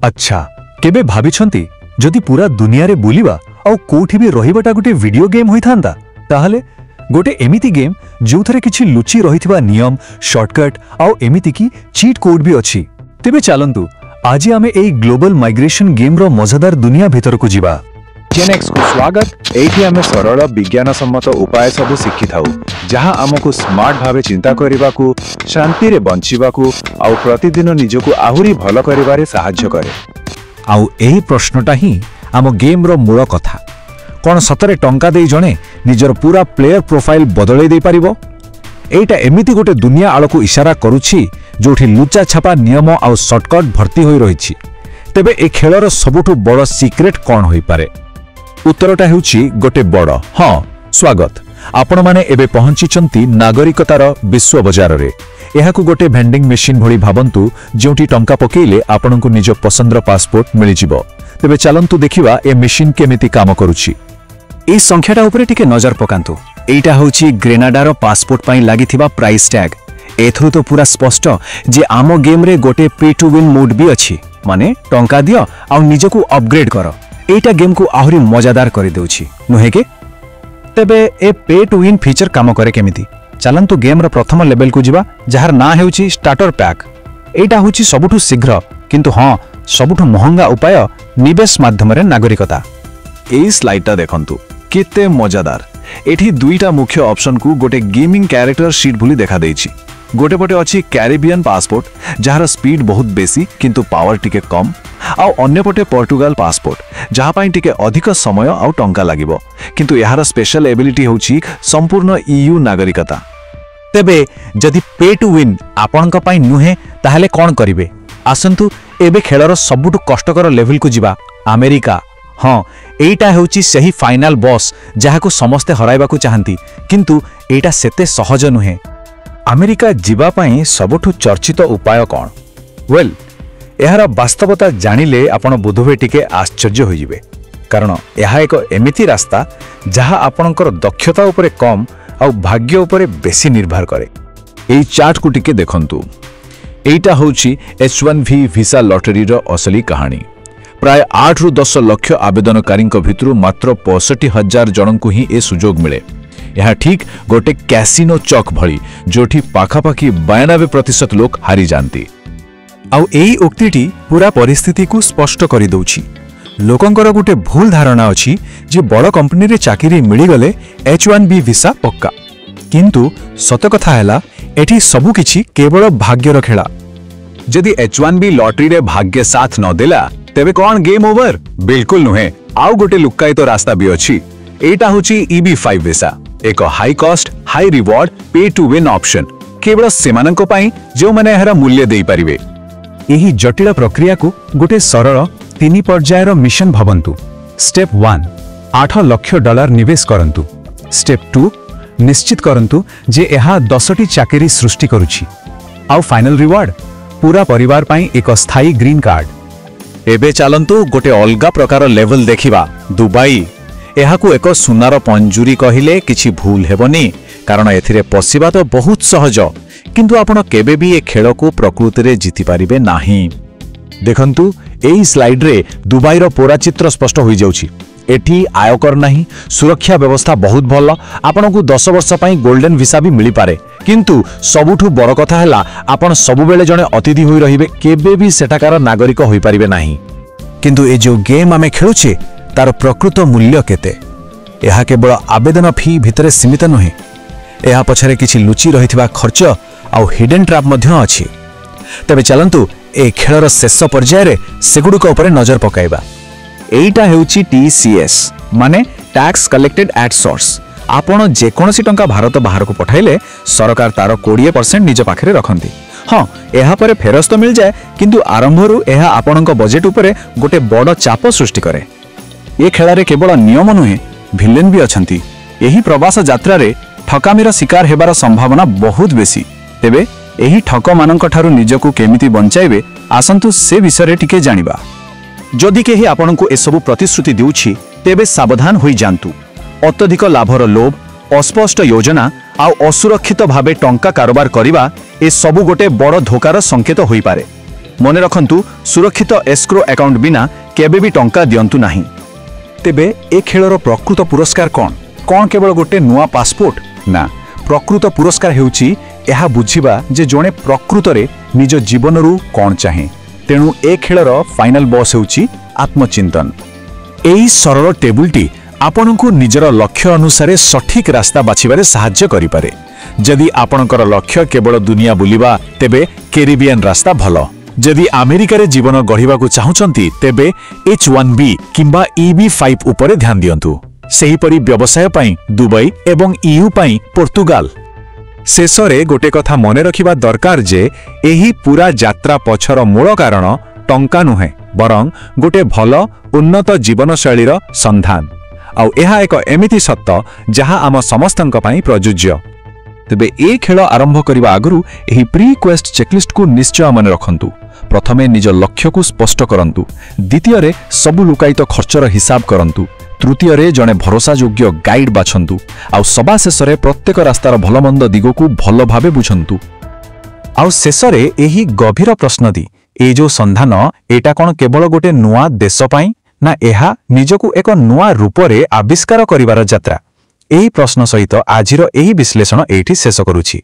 अच्छा केबे भाबिछंती जदि पूरा दुनिया रे बुलिबा आ कोठी भी रहिबाटा गोटे वीडियो गेम होई थांदा ताहले गोटे एमिति गेम जोथरे किछि लुचि रहिथिबा नियम शॉर्टकट आ एमिति की चीट कोड भी अछि। तेबे चलंतु आज आमे एई ग्लोबल माइग्रेशन गेम रो मजादार दुनिया भितर को जिबा। जेनेक्स को स्वागत। एठी आमे सरल विज्ञान सम्मत उपाय सब शिखि थाउ जहां हमकु स्मार्ट भावे चिंता करिबा को शांति रे बंचिबा को आ प्रतिदिन निजको आहुरी भलो करिबारे सहाय्य करे। आउ एही प्रश्नटा ही आम गेम रो मूल कथा कोन सतरे टंका देई जणे निजर पूरा प्लेयर प्रोफाइल बदलै दे पारिबो। एटा एमिति गोटे दुनिया आळको इशारा करूछि जोठी लुचा छापा नियम आ शॉर्टकट भर्ती होई रहिछि। तेबे ए खेलर सबुठु बड़ सीक्रेट कोन होई पारे? उत्तरटा हेउछि गोटे बड़ हां स्वागत। आपण माने एबे पहुंचिचंती नागरिकतार विश्व बाजार रे। एहाकु गोटे भेंडिंग मशीन भଳି भाबंतु जोठी टंका पकेइले आपनकु निज पसंदर पासपोर्ट मिलि जिवो। तेबे चलंतु देखिबा ए मशीन केमिति काम करूछि। ए संख्याटा उपरे टिके नजर पकांतु। एटा होछि ग्रेनाडार पासपोर्ट पई लागिथिबा प्राइस टैग। एथरु तो पूरा स्पष्ट जे आम गेम रे गोटे पे टू विन मोड भी अछि, माने टंका दियो आ निजको अपग्रेड करो। एटा गेम को आहुरी मजादार करि देउछि नुहे के? तेबे ए पे टू विन फीचर काम करे केमिति? चलंतु गेम रो प्रथम लेवल को जिबा जहार ना हेउछि स्टार्टर पैक। एटा होछि सबुठु शीघ्र किंतु हां सबुठु महंगा उपाय निवेश माध्यम रे नागरिकता। एई स्लाइडटा देखंतु केते मजादार। एठी दुईटा मुख्य ऑप्शन को गोटे गेमिंग कैरेक्टर शीट भली देखा देछि। गोटे पटे अछि कैरिबियन पासपोर्ट जहार स्पीड बहुत बेसी किंतु पावर टिके कम, आ अन्य पटे पोर्तुगाल पासपोर्ट जहा पई टिके अधिक समय आ टंका लागिबो किंतु यार स्पेशल एबिलिटी होछि संपूर्ण ईयू नागरिकता। तेबे जदि पे टू विन आपनक पई नुहे ताहले कोन करिवे? आसंतु एबे खेलर सबुठु कष्टकर लेवल को जिबा अमेरिका। हां एटा हेउछि सही फाइनल बॉस जहाको समस्ते हराइबाकू चाहंती किंतु एटा सेते सहज नुहे। अमेरिका जीवा पई सबुठु चर्चित उपाय कोन? वेल एहार वास्तवता जानिले आपण बुधवे टिके आश्चर्य होई जिवे, कारण एहा एक एमिति रास्ता जहा आपणकर दक्षता उपरे कम आ भाग्य उपरे बेसी निर्भर करे। एई चार्ट को टिके देखंतु। एटा होछि H1B वीसा लॉटरी रो असली कहानी। प्राय 8 रु 10 लाख आवेदनकारी भितरु मात्र 65,000 जनकु ही ए सुजोग मिले। यह ठीक गोटे कैसिनो चौक भली जोठी पाखापाखी 92% लोक हारी जानती। आउ एई उक्तिटी पूरा परिस्थिति को स्पष्ट करि दउछि। लोकंकर गोटे भूल धारणा अछि जे बड़ कंपनी रे चाकरी मिली गले H1B वीसा पक्का, किंतु सत कथा हैला एठी सबु किछि केवल भाग्यर खेला। जदि H1B लॉटरी रे भाग्य साथ न देला तेबे कोन गेम ओवर? बिल्कुल नुहे। आउ गोटे लुक्कायित रास्ता भी अछि। एटा होछि EB5 वीसा, एक हाई कॉस्ट हाई रिवॉर्ड पे टू विन ऑप्शन केवल सेमानंको पई जो माने एहरा मूल्य देई परिबे। एही जटिल प्रक्रिया को गोटे सरल 3 पर्यायर मिशन भवंतु। स्टेप 1 $8 लाख निवेश करंतु। स्टेप 2 निश्चित करंतु जे एहा 10टी चाकरी सृष्टि करूछि। आउ फाइनल रिवार्ड पूरा परिवार पई एक स्थायी ग्रीन कार्ड। एबे चलंतु गोटे अलगा प्रकार लेवल देखिबा दुबई। एहाकू एक सुनार पंजुरी कहिले किछि भूल हेबनी, कारण एथिरे पसिबा तो बहुत सहज किंतु आपण केबे भी ए खेल को प्रकृति रे जीति पारिबे नाही। देखंतु एई स्लाइड रे दुबई रो पूरा चित्र स्पष्ट होई जाउछि। एठी आयकर नाही, सुरक्षा व्यवस्था बहुत भल, आपनकु 10 वर्ष पई गोल्डन वीसा भी मिली पारे, किंतु सबुठु बड़ कथा हैला आपण सब बेले जने अतिथि होई रहिबे, केबे भी सेठाकार नागरिक होई पारिबे नाही। किंतु ए जो गेम आमे खेलुछे तार प्रकृत मूल्य केते? एहा केवल आवेदन फी भितरे सीमित नुहे, एहा पछरे किछि लुचि रहिथिबा खर्च आ हिडन ट्रैप मध्य अछि। तबे चलंतु ए खेलर शेष पर्याय रे सेगुडुक उपरे नजर पकाइबा। एइटा हेउछि TCS माने टैक्स कलेक्टेड एट सोर्स। आपण जे कोनसी टंका भारत बाहर को पठाइले सरकार तार 20% निज पाखरे रखंती। हां एहा परे फेरस्त मिल जाए, किंतु आरंभरू एहा आपणक बजेट उपरे गोटे बड़ चाप सृष्टि करे। ए खेलारे केवल नियम नुहे, भिलेन भी अछंती। एही प्रवास यात्रा रे ठकामीर शिकार हेबार संभावना बहुत बेसी। तेबे एही ठक मानक ठारू निजको केमिति बंचाइबे आसंतु से विषय टिके जानिबा। जदि केही आपनकु ए सब प्रतिश्रुति देउछि तेबे सावधान होई जानतु। अत्यधिक लाभर लोभ, अस्पष्ट योजना आ असुरक्षित भावे टंका कारोबार करिबा ए सबु गोटे बड़ धोकार संकेत होई पारे। মনে রখন্তু সুরক্ষিত এস্ক্রো আকাউন্ট বিনা কেবে বি টঙ্কা দিয়ন্তু ନାହିଁ। তেবে এ খেলর প্রকৃত পুরস্কার কণ? কণ কেবল গোটে নূয়া পাসপোর্ট? না, প্রকৃত পুরস্কার হেউচি ଏହା ବୁଝିବା ଯେ ଜଣେ ପ୍ରକୃତରେ ନିଜ ଜୀବନରୁ କ'ଣ ଚାହେଁ। ତେଣୁ ଏ ଖେଳର ଫାଇନାଲ ବସ୍ ହେଉଛି ଆତ୍ମଚିନ୍ତନ। ଏହି ସରଳ ଟେବୁଲଟି ଆପଣଙ୍କୁ ନିଜର ଲକ୍ଷ୍ୟ ଅନୁସାରେ ସଠିକ୍ ରାସ୍ତା ବାଛିବାରେ ସାହାଯ୍ୟ କରିପାରେ। ଯଦି ଆପଣଙ୍କର ଲକ୍ଷ୍ୟ କେବଳ ଦୁନିଆ ବୁଲିବା, ତେବେ କ୍ୟାରିବିଆନ୍ ରାସ୍ତା ଭଲ। ଯଦି ଆମେରିକାରେ ଜୀବନ ଗଢ଼ିବାକୁ ଚାହୁଁଛନ୍ତି, ତେବେ H1B କିମ୍ବା EB5 ଉପରେ ଧ୍ୟାନ ଦିଅନ୍ତୁ। ସେହିପରି ବ୍ୟବସାୟ ପାଇଁ ଦୁବାଇ ଏବଂ EU ପାଇଁ ପର୍ତ୍ତୁଗାଲ। ଶେଷରେ ଗୋଟେ କଥା ମନେ ରଖିବା ଦରକାର ଯେ ଏହି ପୂରା ଯାତ୍ରା ପଛର ମୂଳ କାରଣ ଟଙ୍କା ନୁହେଁ, ବରଂ ଗୋଟେ ଭଲ ଉନ୍ନତ ଜୀବନଶୈଳୀର ସନ୍ଧାନ। ଆଉ ଏହା ଏକ ଏମିତି ସତ୍ୟ ଯାହା ଆମ ସମସ୍ତଙ୍କ ପାଇଁ ପ୍ରଯୁଜ୍ୟ। ତେବେ ଏ ଖେଳ ଆରମ୍ଭ କରିବା ଆଗରୁ ଏହି ପ୍ରି କ୍ୱେଷ୍ଟ ଚେକଲିଷ୍ଟକୁ ନିଶ୍ଚୟ ମନେ ରଖନ୍ତୁ। ପ୍ରଥମେ ନିଜ ଲକ୍ଷ୍ୟକୁ ସ୍ପଷ୍ଟ କରନ୍ତୁ। ଦ୍ୱିତୀୟରେ ସବୁ ଲୁକାୟିତ ଖର୍ଚ୍ଚର ହିସାବ କରନ୍ତୁ। ତୃତୀୟରେ ଜଣେ ଭରସାଯୋଗ୍ୟ ଗାଇଡ୍ ବାଛନ୍ତୁ। ଆଉ ସବା ଶେଷରେ ପ୍ରତ୍ୟେକ ରାସ୍ତାର ଭଲମନ୍ଦ ଦିଗକୁ ଭଲ ଭାବେ ବୁଝନ୍ତୁ। ଆଉ ଶେଷରେ ଏହି ଗଭୀର ପ୍ରଶ୍ନଟି, ଏଇ ଯୋଉ ସନ୍ଧାନ, ଏଇଟା କ'ଣ କେବଳ ଗୋଟେ ନୂଆ ଦେଶ ପାଇଁ, ନା ଏହା ନିଜକୁ ଏକ ନୂଆ ରୂପରେ ଆବିଷ୍କାର କରିବାର ଯାତ୍ରା? ଏହି ପ୍ରଶ୍ନ ସହିତ ଆଜିର ଏହି ବିଶ୍ଳେଷଣ ଏଇଠି ଶେଷ କରୁଛି।